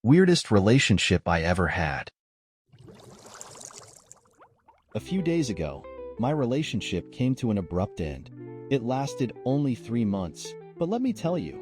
Weirdest relationship I ever had. A few days ago, my relationship came to an abrupt end. It lasted only 3 months, but let me tell you,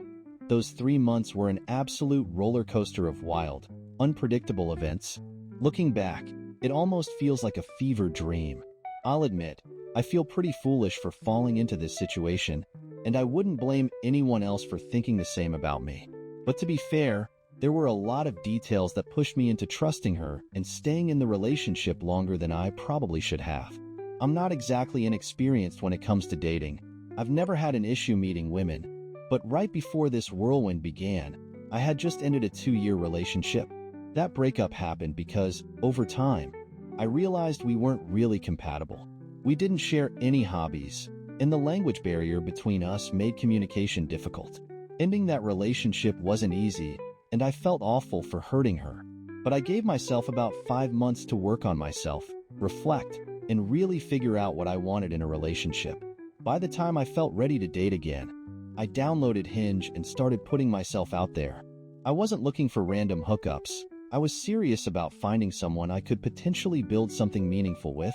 those 3 months were an absolute roller coaster of wild, unpredictable events. Looking back, it almost feels like a fever dream. I'll admit, I feel pretty foolish for falling into this situation, and I wouldn't blame anyone else for thinking the same about me. But to be fair, there were a lot of details that pushed me into trusting her and staying in the relationship longer than I probably should have. I'm not exactly inexperienced when it comes to dating. I've never had an issue meeting women, but right before this whirlwind began, I had just ended a 2-year relationship. That breakup happened because, over time, I realized we weren't really compatible. We didn't share any hobbies, and the language barrier between us made communication difficult. Ending that relationship wasn't easy, and I felt awful for hurting her. But I gave myself about 5 months to work on myself, reflect, and really figure out what I wanted in a relationship. By the time I felt ready to date again, I downloaded Hinge and started putting myself out there. I wasn't looking for random hookups. I was serious about finding someone I could potentially build something meaningful with.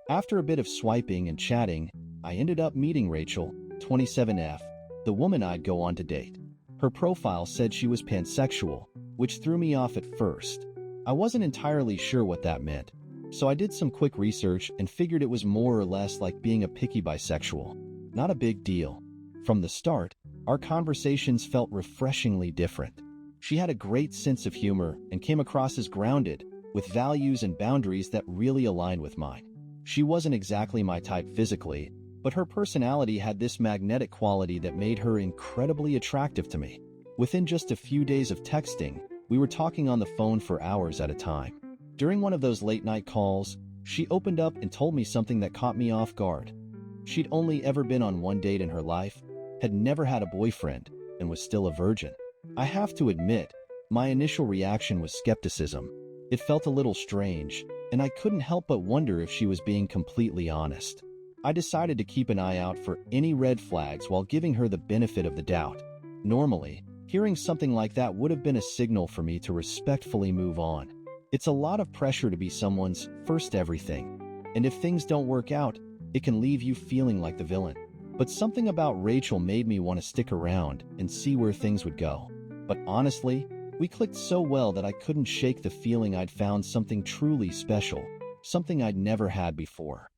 After a bit of swiping and chatting, I ended up meeting Rachel, 27F, the woman I'd go on to date. Her profile said she was pansexual, which threw me off at first. I wasn't entirely sure what that meant, so I did some quick research and figured it was more or less like being a picky bisexual. Not a big deal. From the start, our conversations felt refreshingly different. She had a great sense of humor and came across as grounded, with values and boundaries that really aligned with mine. She wasn't exactly my type physically, but her personality had this magnetic quality that made her incredibly attractive to me. Within just a few days of texting, we were talking on the phone for hours at a time. During one of those late-night calls, she opened up and told me something that caught me off guard. She'd only ever been on one date in her life, had never had a boyfriend, and was still a virgin. I have to admit, my initial reaction was skepticism. It felt a little strange, and I couldn't help but wonder if she was being completely honest. I decided to keep an eye out for any red flags while giving her the benefit of the doubt. Normally, hearing something like that would have been a signal for me to respectfully move on. It's a lot of pressure to be someone's first everything, and if things don't work out, it can leave you feeling like the villain. But something about Rachel made me want to stick around and see where things would go. But honestly, we clicked so well that I couldn't shake the feeling I'd found something truly special, something I'd never had before.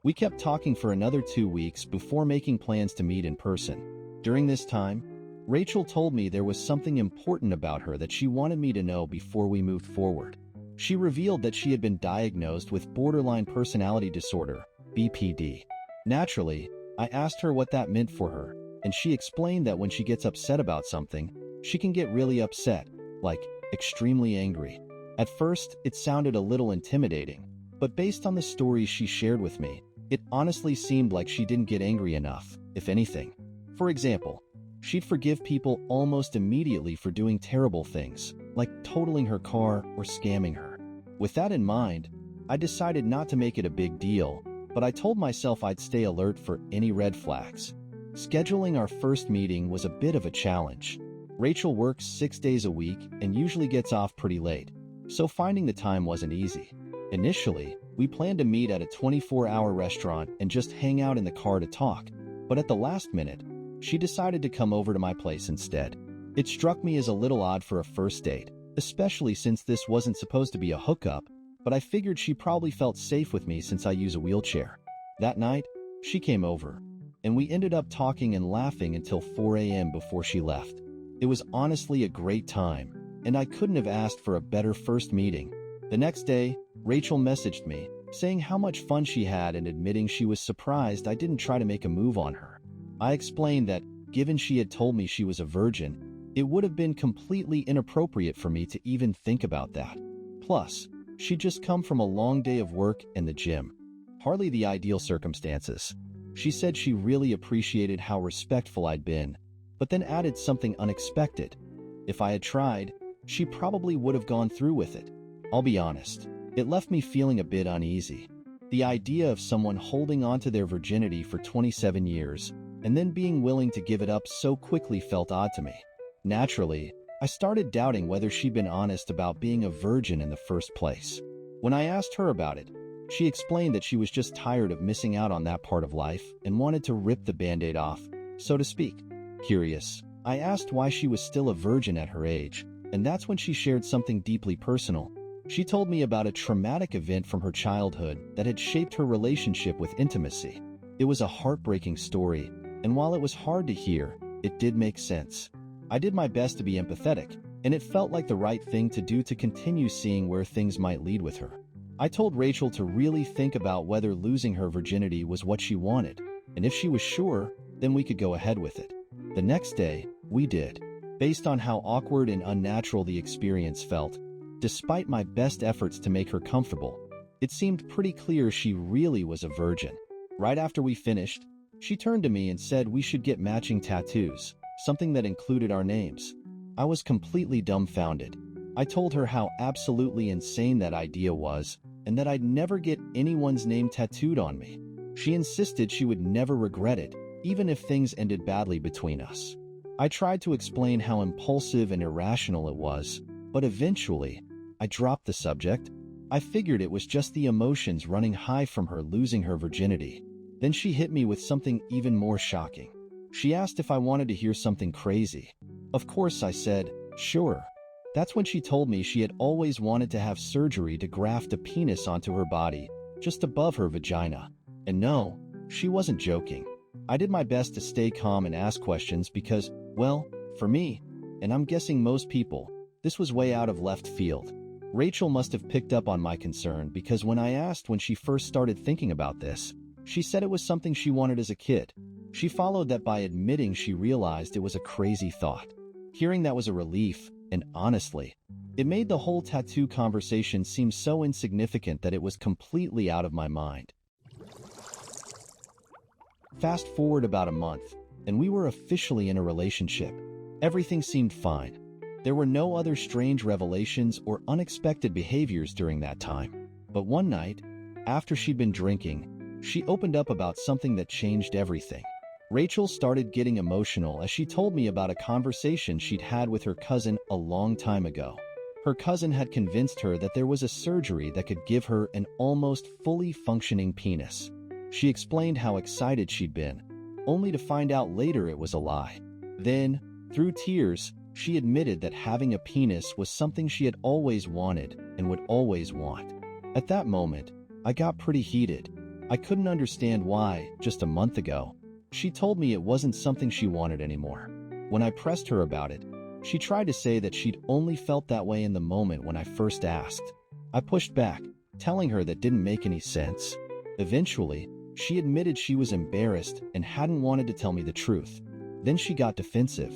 We kept talking for another 2 weeks before making plans to meet in person. During this time, Rachel told me there was something important about her that she wanted me to know before we moved forward. She revealed that she had been diagnosed with borderline personality disorder, BPD. Naturally, I asked her what that meant for her, and she explained that when she gets upset about something, she can get really upset, like extremely angry. At first, it sounded a little intimidating, but based on the stories she shared with me, it honestly seemed like she didn't get angry enough, if anything. For example, she'd forgive people almost immediately for doing terrible things, like totaling her car or scamming her. With that in mind, I decided not to make it a big deal, but I told myself I'd stay alert for any red flags. Scheduling our first meeting was a bit of a challenge. Rachel works 6 days a week and usually gets off pretty late, so finding the time wasn't easy. Initially, we planned to meet at a 24-hour restaurant and just hang out in the car to talk, but at the last minute, she decided to come over to my place instead. It struck me as a little odd for a first date, especially since this wasn't supposed to be a hookup, but I figured she probably felt safe with me since I use a wheelchair. That night, she came over, and we ended up talking and laughing until 4 a.m. before she left. It was honestly a great time, and I couldn't have asked for a better first meeting. The next day, Rachel messaged me, saying how much fun she had and admitting she was surprised I didn't try to make a move on her. I explained that, given she had told me she was a virgin, it would have been completely inappropriate for me to even think about that. Plus, she'd just come from a long day of work and the gym. Hardly the ideal circumstances. She said she really appreciated how respectful I'd been, but then added something unexpected. If I had tried, she probably would have gone through with it. I'll be honest, it left me feeling a bit uneasy. The idea of someone holding onto their virginity for 27 years and then being willing to give it up so quickly felt odd to me. Naturally, I started doubting whether she'd been honest about being a virgin in the first place. When I asked her about it, she explained that she was just tired of missing out on that part of life and wanted to rip the band-aid off, so to speak. Curious, I asked why she was still a virgin at her age, and that's when she shared something deeply personal. She told me about a traumatic event from her childhood that had shaped her relationship with intimacy. It was a heartbreaking story, and while it was hard to hear, it did make sense. I did my best to be empathetic, and it felt like the right thing to do to continue seeing where things might lead with her. I told Rachel to really think about whether losing her virginity was what she wanted, and if she was sure, then we could go ahead with it. The next day, we did. Based on how awkward and unnatural the experience felt, despite my best efforts to make her comfortable, it seemed pretty clear she really was a virgin. Right after we finished, she turned to me and said we should get matching tattoos, something that included our names. I was completely dumbfounded. I told her how absolutely insane that idea was, and that I'd never get anyone's name tattooed on me. She insisted she would never regret it, even if things ended badly between us. I tried to explain how impulsive and irrational it was, but eventually, I dropped the subject. I figured it was just the emotions running high from her losing her virginity. Then she hit me with something even more shocking. She asked if I wanted to hear something crazy. Of course, I said, sure. That's when she told me she had always wanted to have surgery to graft a penis onto her body, just above her vagina. And no, she wasn't joking. I did my best to stay calm and ask questions because, well, for me, and I'm guessing most people, this was way out of left field. Rachel must have picked up on my concern because when I asked when she first started thinking about this, she said it was something she wanted as a kid. She followed that by admitting she realized it was a crazy thought. Hearing that was a relief, and honestly, it made the whole tattoo conversation seem so insignificant that it was completely out of my mind. Fast forward about a month, and we were officially in a relationship. Everything seemed fine. There were no other strange revelations or unexpected behaviors during that time. But one night, after she'd been drinking, she opened up about something that changed everything. Rachel started getting emotional as she told me about a conversation she'd had with her cousin a long time ago. Her cousin had convinced her that there was a surgery that could give her an almost fully functioning penis. She explained how excited she'd been, only to find out later it was a lie. Then, through tears, she admitted that having a penis was something she had always wanted and would always want. At that moment, I got pretty heated. I couldn't understand why, just a month ago, she told me it wasn't something she wanted anymore. When I pressed her about it, she tried to say that she'd only felt that way in the moment when I first asked. I pushed back, telling her that didn't make any sense. Eventually, she admitted she was embarrassed and hadn't wanted to tell me the truth. Then she got defensive.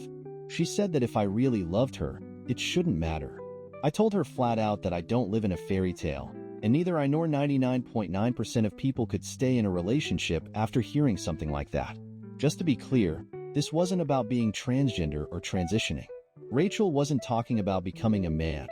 She said that if I really loved her, it shouldn't matter. I told her flat out that I don't live in a fairy tale, and neither I nor 99.9% of people could stay in a relationship after hearing something like that. Just to be clear, this wasn't about being transgender or transitioning. Rachel wasn't talking about becoming a man.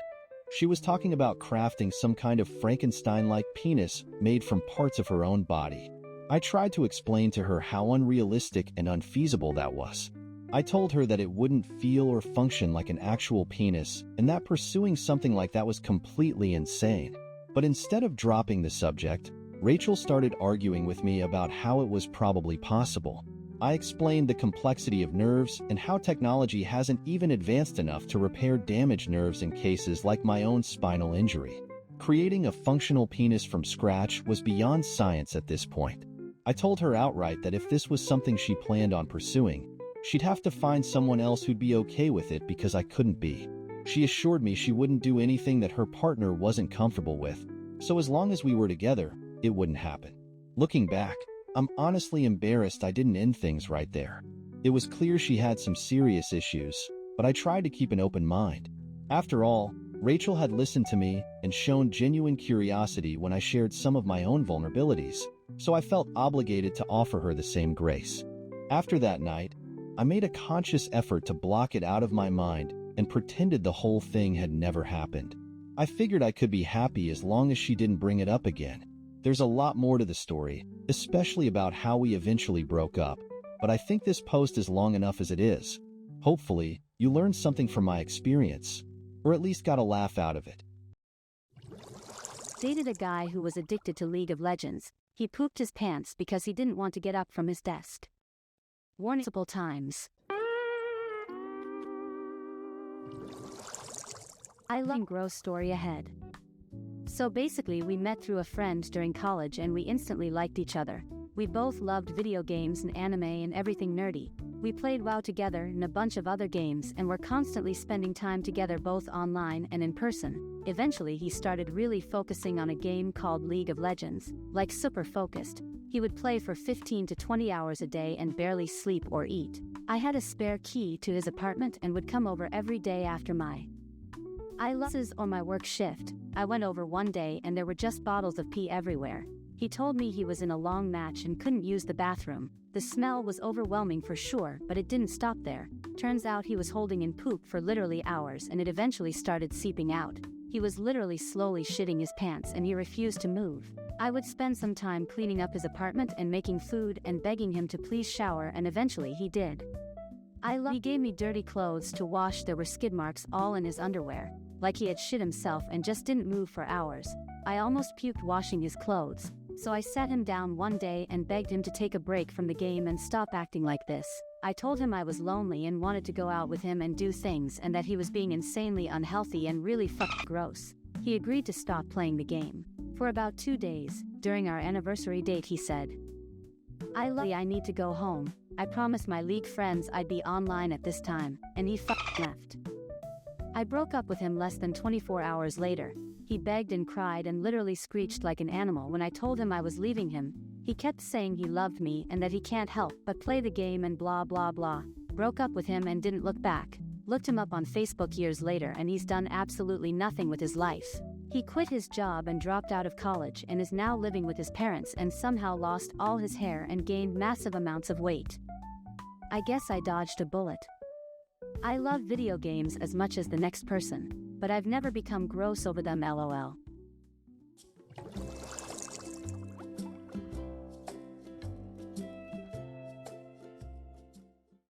She was talking about crafting some kind of Frankenstein-like penis made from parts of her own body. I tried to explain to her how unrealistic and unfeasible that was. I told her that it wouldn't feel or function like an actual penis and that pursuing something like that was completely insane. But instead of dropping the subject, Rachel started arguing with me about how it was probably possible. I explained the complexity of nerves and how technology hasn't even advanced enough to repair damaged nerves in cases like my own spinal injury. Creating a functional penis from scratch was beyond science at this point. I told her outright that if this was something she planned on pursuing, she'd have to find someone else who'd be okay with it because I couldn't be. She assured me she wouldn't do anything that her partner wasn't comfortable with, so as long as we were together, it wouldn't happen. Looking back, I'm honestly embarrassed I didn't end things right there. It was clear she had some serious issues, but I tried to keep an open mind. After all, Rachel had listened to me and shown genuine curiosity when I shared some of my own vulnerabilities, so I felt obligated to offer her the same grace. After that night, I made a conscious effort to block it out of my mind and pretended the whole thing had never happened. I figured I could be happy as long as she didn't bring it up again. There's a lot more to the story, especially about how we eventually broke up, but I think this post is long enough as it is. Hopefully, You learned something from my experience, or at least got a laugh out of it. Dated a guy who was addicted to League of Legends. He pooped his pants because he didn't want to get up from his desk. Warning multiple times. I love gross story ahead. So basically we met through a friend during college and we instantly liked each other. We both loved video games and anime and everything nerdy. We played WoW together and a bunch of other games and were constantly spending time together both online and in person. Eventually he started really focusing on a game called League of Legends, like super focused. He would play for 15 to 20 hours a day and barely sleep or eat. I had a spare key to his apartment and would come over every day after my classes or my work shift. I went over one day and there were just bottles of pee everywhere. He told me he was in a long match and couldn't use the bathroom. The smell was overwhelming for sure, but it didn't stop there. Turns out he was holding in poop for literally hours and it eventually started seeping out. He was literally slowly shitting his pants and he refused to move. I would spend some time cleaning up his apartment and making food and begging him to please shower, and eventually he did. He gave me dirty clothes to wash. There were skid marks all in his underwear, like he had shit himself and just didn't move for hours. I almost puked washing his clothes. So I sat him down one day and begged him to take a break from the game and stop acting like this. I told him I was lonely and wanted to go out with him and do things and that he was being insanely unhealthy and really gross. He agreed to stop playing the game. For about 2 days, during our anniversary date, he said, I need to go home. I promised my League friends I'd be online at this time, and he left. I broke up with him less than 24 hours later. He begged and cried and literally screeched like an animal when I told him I was leaving him. He kept saying he loved me and that he can't help but play the game and blah blah blah. Broke up with him and didn't look back. Looked him up on Facebook years later and he's done absolutely nothing with his life. He quit his job and dropped out of college and is now living with his parents and somehow lost all his hair and gained massive amounts of weight. I guess I dodged a bullet. I love video games as much as the next person, but I've never become gross over them, lol.